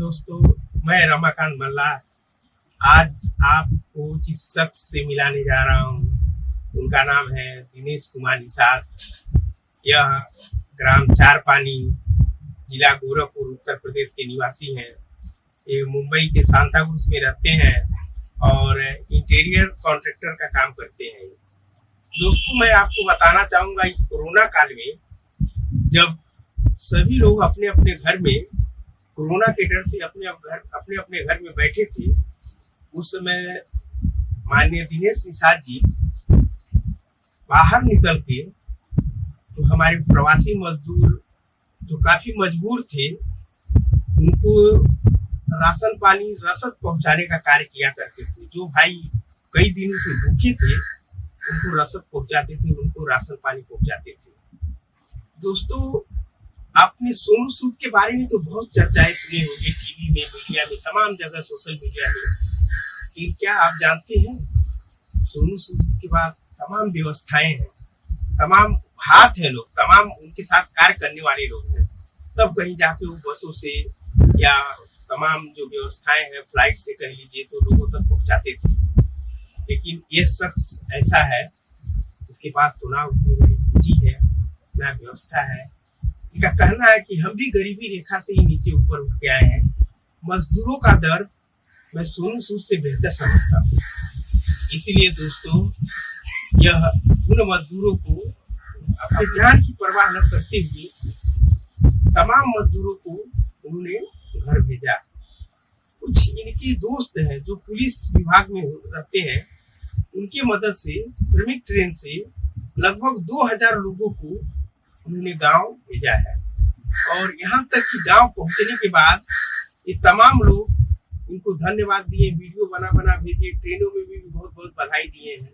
दोस्तों, मैं रमाकांत मल्ला आज आपको जिस शख्स से मिलाने जा रहा हूँ उनका नाम है दिनेश कुमार निषाद। यह ग्राम चारपानी, जिला गोरखपुर, उत्तर प्रदेश के निवासी हैं। ये मुंबई के सांताक्रूज में रहते हैं और इंटीरियर कॉन्ट्रैक्टर का काम करते हैं। दोस्तों, मैं आपको बताना चाहूँगा, इस कोरोना काल में जब सभी लोग अपने अपने घर में कोरोना के डर से अपने अपने घर में बैठे थे, उस समय माननीय दिनेश निषाद जी बाहर निकल के तो हमारे प्रवासी मजदूर जो काफी मजबूर थे उनको राशन पानी रसद पहुंचाने का कार्य किया करते थे। जो भाई कई दिनों से भूखे थे उनको रसद पहुंचाते थे, उनको राशन पानी पहुंचाते थे। दोस्तों, आपने सोनू सूद के बारे में तो बहुत चर्चाएं सुनी होंगी, टीवी में, मीडिया में, तमाम जगह, सोशल मीडिया में। लेकिन क्या आप जानते हैं, सोनू सूद के बाद तमाम व्यवस्थाएं हैं, तमाम हाथ है, लोग तमाम उनके साथ कार्य करने वाले लोग हैं। तब कहीं जाके वो बसों से या तमाम जो व्यवस्थाएं हैं फ्लाइट से कह लीजिए तो लोगों तक पहुंचाते थे। लेकिन ये शख्स ऐसा है जिसके पास तो ना उतनी बड़ी पूंजी है, ना व्यवस्था है। इनका कहना है कि हम भी गरीबी रेखा से ही नीचे ऊपर उठ के आए हैं। मजदूरों का दर्द मैं सोनू सूद से बेहतर समझता हूँ। इसीलिए दोस्तों, यह उन मजदूरों को अपने जान की परवाह न करते हुए तमाम मजदूरों को उन्होंने घर भेजा। कुछ इनके दोस्त हैं जो पुलिस विभाग में रहते हैं, उनके मदद से श्रमिक ट्रेन से लगभग 2000 लोगों को उन्होंने गांव भेजा है। और यहाँ तक कि गांव पहुंचने के बाद ये तमाम लोग इनको धन्यवाद दिए, वीडियो बना भेजे, ट्रेनों में भी बहुत बहुत बधाई दिए हैं।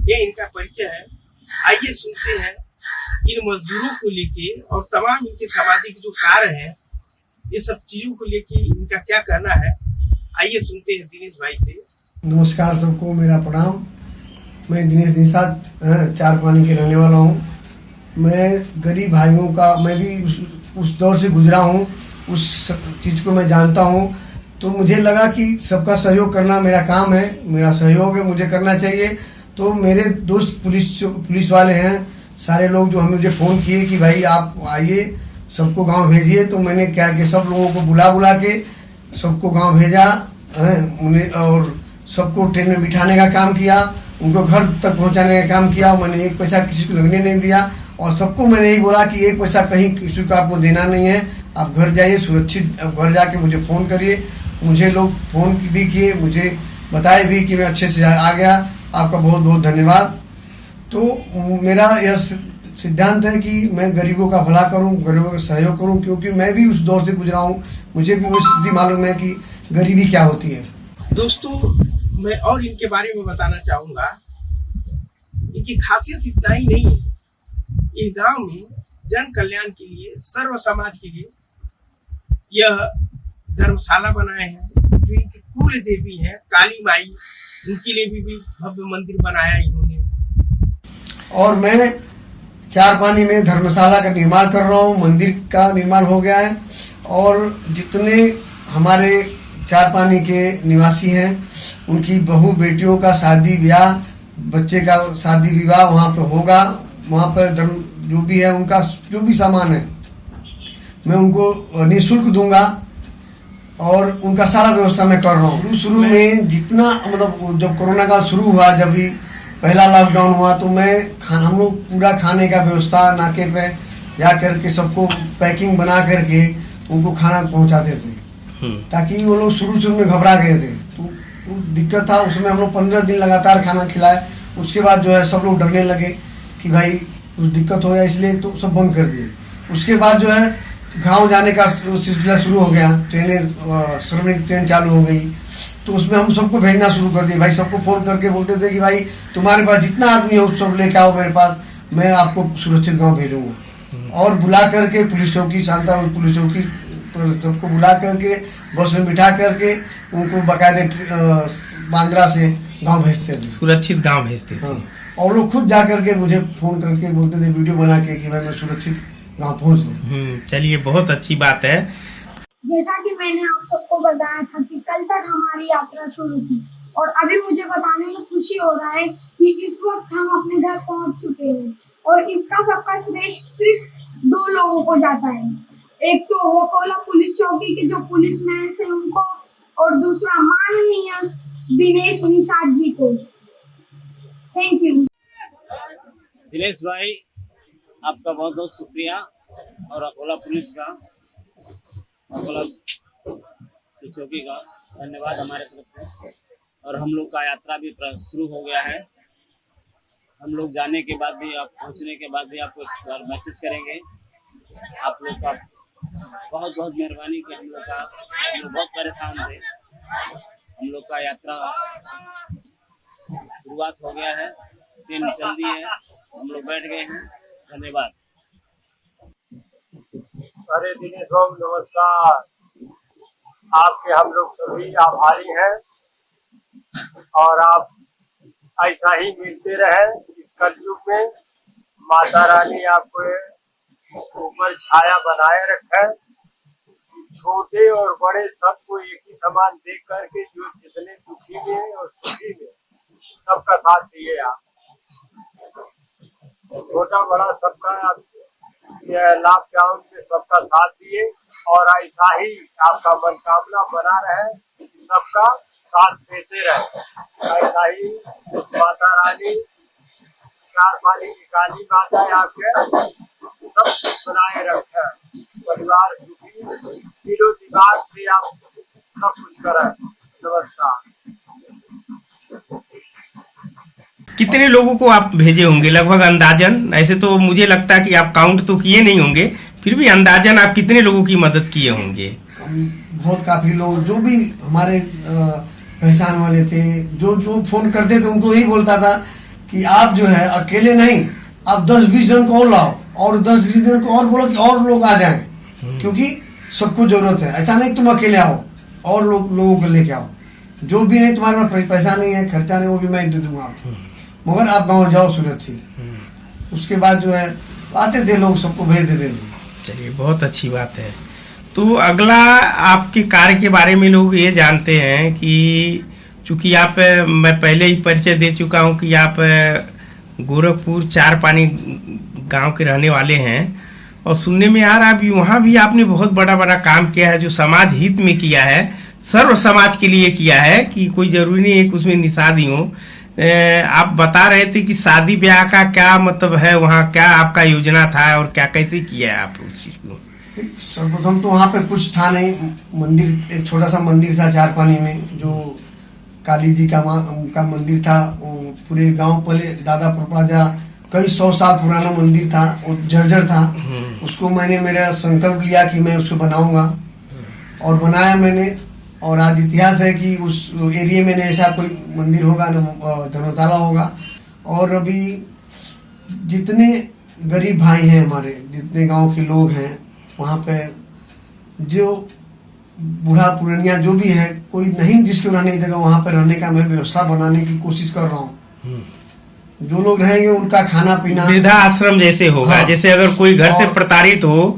ये इनका परिचय है। आइए सुनते हैं इन मजदूरों को लेके और तमाम इनके सामाजिक जो कार्य हैं, ये सब चीजों को लेके इनका क्या कहना है। आइए सुनते हैं दिनेश भाई से। नमस्कार सबको, मेरा प्रणाम। मैं दिनेश निषाद चारपानी के रहने वाला हूँ। मैं गरीब भाइयों का, मैं भी उस दौर से गुजरा हूँ, उस चीज़ को मैं जानता हूँ। तो मुझे लगा कि सबका सहयोग करना मेरा काम है, मेरा सहयोग है, मुझे करना चाहिए। तो मेरे दोस्त पुलिस वाले हैं, सारे लोग जो मुझे फ़ोन किए कि भाई आप आइए, सबको गांव भेजिए। तो मैंने क्या कि सब लोगों को बुला के सबको गांव भेजा उन्हें, और सबको ट्रेन में बिठाने का काम किया, उनको घर तक पहुंचाने का काम किया। मैंने एक पैसा किसी को लगने नहीं दिया और सबको मैंने यही बोला कि एक पैसा कहीं किसी को आपको देना नहीं है, आप घर जाइए सुरक्षित। अब घर जाके मुझे फ़ोन करिए। मुझे लोग फ़ोन भी किए, मुझे बताए भी कि मैं अच्छे से आ गया। आपका बहुत बहुत धन्यवाद। तो मेरा यह सिद्धांत है कि मैं गरीबों का भला करूं, गरीबों का सहयोग करूं, क्योंकि मैं भी उस दौर से गुजरा हूं, मुझे भी वो स्थिति मालूम है कि गरीबी क्या होती है। दोस्तों, मैं और इनके बारे में बताना चाहूँगा, इनकी खासियत इतना ही नहीं है। ये गांव में जन कल्याण के लिए, सर्व समाज के लिए यह धर्मशाला बनाए हैं। जो इनकी कुल देवी है काली माई, उनके लिए भी भव्य मंदिर बनाया इन्होंने। और मैं चारपानी में धर्मशाला का निर्माण कर रहा हूँ, मंदिर का निर्माण हो गया है। और जितने हमारे चारपानी के निवासी हैं उनकी बहू बेटियों का शादी ब्याह, बच्चे का शादी विवाह वहाँ पे होगा। वहाँ पर जो भी है उनका जो भी सामान है मैं उनको निःशुल्क दूंगा और उनका सारा व्यवस्था मैं कर रहा हूँ। शुरू में जितना मतलब जब कोरोना का शुरू हुआ, जब भी पहला लॉकडाउन हुआ, तो मैं हम लोग पूरा खाने का व्यवस्था नाके पे जा करके सबको पैकिंग बना करके उनको खाना पहुँचाते थे, ताकि वो लोग शुरू में घबरा गए थे। तो दिक्कत था, उसमें हम लोग 15 दिन लगातार खाना खिलाए। उसके बाद जो है सब लोग डरने लगे कि भाई कुछ दिक्कत हो जाए, इसलिए तो सब बंद कर दिए। उसके बाद जो है गांव जाने का सिलसिला शुरू हो गया, ट्रेनें, श्रमिक ट्रेन चालू हो गई। तो उसमें हम सबको भेजना शुरू कर दिए। भाई सबको फ़ोन करके बोलते थे कि भाई तुम्हारे पास जितना आदमी हो सब लेके आओ मेरे पास, मैं आपको सुरक्षित गाँव भेजूँगा। और बुला करके पुलिस चौकी, सांताक्रूज पुलिस चौकी सबको बुला करके बस में बिठा करके उनको बाकायदे बांद्रा से गांव भेजते थे, सुरक्षित गांव भेजते थे। हाँ। और लोग खुद जा करके मुझे फोन करके बोलते थे, वीडियो बना के, कि भाई मैं सुरक्षित गांव पहुंच गया। चलिए, बहुत अच्छी बात है। जैसा कि मैंने आप सबको बताया था कि कल तक हमारी यात्रा शुरू थी और अभी मुझे बताने में खुशी हो रहा है कि इस वक्त हम अपने घर पहुंच चुके हैं और इसका सबका श्रेष्ठ सिर्फ 2 लोगों को जाता है। एक तो वकोला पुलिस चौकी के जो पुलिसमैन है उनको और दूसरा माननीय दिनेश निषाद जी को। Thank you. दिनेश भाई, आपका बहुत बहुत शुक्रिया और अकोला पुलिस का, अकोला पुलिस चौकी का धन्यवाद हमारे तरफ से। और हम लोग का यात्रा भी शुरू हो गया है। हम लोग जाने के बाद भी, आप पहुंचने के बाद भी आपको एक बार मैसेज करेंगे। आप लोग का बहुत बहुत मेहरबानी कि हम लोग बहुत परेशान थे। हम लोग का यात्रा शुरुआत हो गया है, ट्रेन चल दी है, हम लोग बैठ गए हैं। धन्यवाद। अरे दिनेश बाबू नमस्कार। आपके हम लोग सभी आभारी हैं और आप ऐसा ही मिलते रहे इस कलयुग में। माता रानी आपको ऊपर छाया बनाए रखे। छोटे और बड़े सबको एक ही समान देख करके जो जितने दुखी में और सुखी में सबका साथ दिए आप। छोटा बड़ा सबका लॉकडाउन में सबका साथ दिए और ऐसा ही आपका मनोकामना बना रहे, सबका साथ देते रहे। ऐसा ही माता रानी, 4 पानी की काली माता आपके सब बनाए रखे। परिवार सुखी, दिलो दिमाग से आप सब कुछ करें। नमस्कार। कितने लोगों को आप भेजे होंगे लगभग अंदाजन? ऐसे तो मुझे लगता है कि आप काउंट तो किए नहीं होंगे, फिर भी अंदाजन आप कितने लोगों की मदद किए होंगे? बहुत काफी लोग जो भी हमारे पहचान वाले थे, जो फोन करते थे उनको यही बोलता था कि आप जो है अकेले नहीं, आप 10-20 जन को और लाओ और 10-20 जन को और बोलो कि और लोग आ जाएं, क्योंकि सबको जरूरत है। ऐसा नहीं तुम अकेले आओ, और लोगों को लेके आओ। जो भी नहीं तुम्हारे पास पैसा नहीं है, खर्चा नहीं, वो भी मैं दे दूंगा आपको, मगर आप गाँव जाओ सुरक्षित। उसके बाद जो है आते थे लोग, सबको भेज देते थे। चलिए, बहुत अच्छी बात है। तो अगला आपके कार्य के बारे में लोग ये जानते हैं कि चूंकि आप, मैं पहले ही परिचय दे चुका हूं कि आप गोरखपुर 4 पानी गांव के रहने वाले हैं और सुनने में आ रहा है वहाँ भी आपने बहुत बड़ा काम किया है, जो समाज हित में किया है, सर्व समाज के लिए किया है, कि कोई जरूरी नहीं है कि उसमें निषाद ही हो। आप बता रहे थे कि शादी ब्याह का क्या मतलब है, वहाँ क्या आपका योजना था और क्या कैसे किया है आप उस चीज को? सर्वप्रथम तो वहाँ पे कुछ था नहीं, मंदिर, एक छोटा सा मंदिर था 4 पानी में, जो काली जी का मंदिर था। वो पूरे गांव, पहले दादा परपराजा कई 100 साल पुराना मंदिर था, वो जर्जर था। उसको मैंने मेरा संकल्प लिया कि मैं उसको बनाऊंगा और बनाया मैंने। और आज इतिहास है कि उस एरिया में ऐसा कोई मंदिर होगा न धर्मशाला होगा। और अभी जितने गरीब भाई हैं हमारे, जितने गांव के लोग हैं, वहाँ पे जो बूढ़ा पुरानिया जो भी है, कोई नहीं जिसको रहने की जगह, वहाँ पे रहने का मैं व्यवस्था बनाने की कोशिश कर रहा हूँ। जो लोग रहेंगे उनका खाना पीना, वृद्धा आश्रम जैसे होगा। हाँ, जैसे अगर कोई घर से प्रताड़ित हो,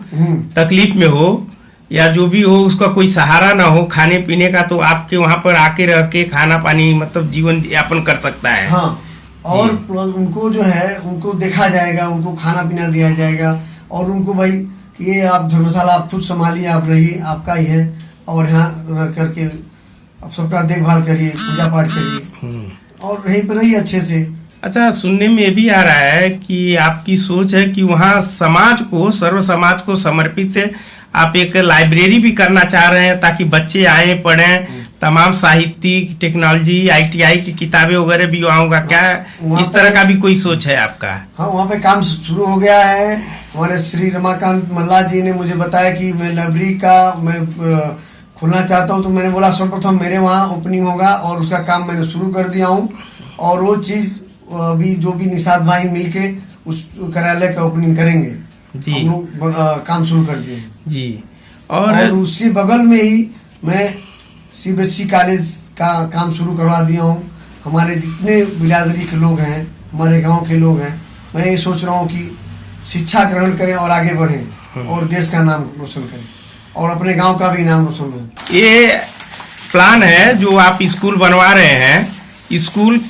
तकलीफ में हो या जो भी हो, उसका कोई सहारा ना हो खाने पीने का, तो आपके वहाँ पर आके रह के खाना पानी मतलब जीवन यापन कर सकता है। हाँ, और उनको जो है उनको देखा जाएगा, उनको खाना पीना दिया जाएगा और उनको भाई ये आप धर्मशाला आप खुद संभालिए, आप रहिए, आपका ही है, और यहाँ रह करके आप सबका देखभाल करिए, पूजा पाठ करिए और यहीं पर रहिए अच्छे से। अच्छा, सुनने में ये भी आ रहा है कि आपकी सोच है कि वहाँ समाज को, सर्व समाज को समर्पित आप एक लाइब्रेरी भी करना चाह रहे हैं, ताकि बच्चे आए पढ़ें, तमाम साहित्यिक, टेक्नोलॉजी, ITI की किताबें वगैरह भी आऊंगा। क्या इस तरह का भी कोई सोच है आपका? हाँ, वहाँ पे काम शुरू हो गया है। हमारे श्री रमाकांत मल्ला जी ने मुझे बताया कि मैं लाइब्रेरी का मैं खोलना चाहता हूँ, तो मैंने बोला सर्वप्रथम मेरे वहाँ ओपनिंग होगा और उसका काम मैंने शुरू कर दिया हूँ। और वो चीज अभी जो भी निषाद भाई मिलके उस कार्यालय का ओपनिंग करेंगे जी। हम लोग काम शुरू कर दिए जी। और उसी बगल में ही मैं CBSE कॉलेज का काम शुरू करवा दिया हूँ। हमारे जितने बिरादरी के लोग हैं, हमारे गांव के लोग हैं, मैं ये सोच रहा हूँ कि शिक्षा ग्रहण करें और आगे बढ़ें और देश का नाम रोशन करें। और अपने गांव का भी नाम रोशन हो। ये प्लान है जो आप स्कूल बनवा रहे हैं। स्कूल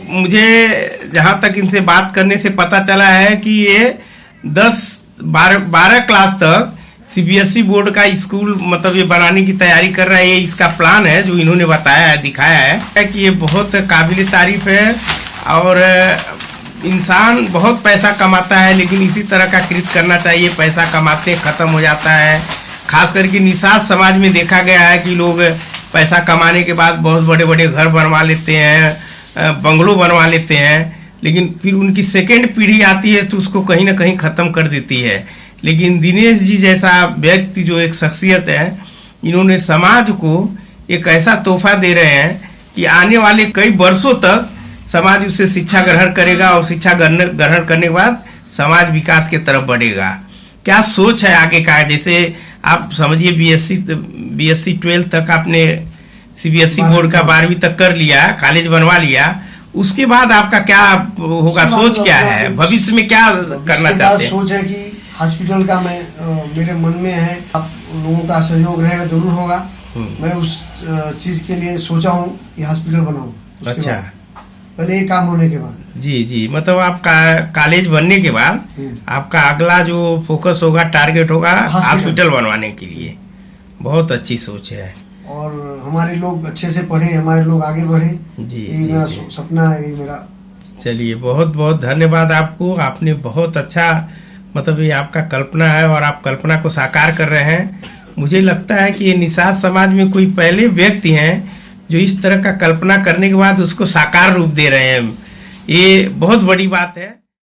मुझे जहाँ तक इनसे बात करने से पता चला है कि ये 10-12 क्लास तक सीबीएसई बोर्ड का स्कूल मतलब ये बनाने की तैयारी कर रहा है। ये इसका प्लान है जो इन्होंने बताया है, दिखाया है कि ये बहुत काबिल तारीफ है। और इंसान बहुत पैसा कमाता है लेकिन इसी तरह का कृत्य करना चाहिए। पैसा कमाते खत्म हो जाता है। खास करके निषाद समाज में देखा गया है कि लोग पैसा कमाने के बाद बहुत बड़े बड़े घर बनवा लेते हैं, बंगलो बनवा लेते हैं, लेकिन फिर उनकी सेकेंड पीढ़ी आती है तो उसको कहीं ना कहीं ख़त्म कर देती है। लेकिन दिनेश जी जैसा व्यक्ति जो एक शख्सियत है, इन्होंने समाज को एक ऐसा तोहफा दे रहे हैं कि आने वाले कई वर्षों तक समाज उससे शिक्षा ग्रहण करेगा और शिक्षा ग्रहण करने के बाद समाज विकास की तरफ बढ़ेगा। क्या सोच है आगे का? जैसे आप समझिए बीएससी 12 तक आपने सीबीएसई बोर्ड का 12वीं तक कर लिया, कॉलेज बनवा लिया, उसके बाद आपका क्या होगा? सोच क्या है? भविष्य में क्या करना चाहते हैं? सोच है कि हॉस्पिटल का मैं मेरे मन में है, आप लोगों का सहयोग रहेगा जरूर होगा। मैं उस चीज के लिए सोचा हूँ कि हॉस्पिटल बनाऊं। अच्छा, पहले ये काम होने के बाद। जी, मतलब आपका कॉलेज बनने के बाद आपका अगला जो फोकस होगा, टारगेट होगा हॉस्पिटल बनवाने के लिए। बहुत अच्छी सोच है। और हमारे लोग अच्छे से पढ़े, हमारे लोग आगे बढ़े, यही मेरा सपना है, यही मेरा। चलिए, बहुत बहुत धन्यवाद आपको। आपने बहुत अच्छा मतलब ये आपका कल्पना है और आप कल्पना को साकार कर रहे हैं। मुझे लगता है कि ये निषाद समाज में कोई पहले व्यक्ति हैं जो इस तरह का कल्पना करने के बाद उसको साकार रूप दे रहे हैं। ये बहुत बड़ी बात है।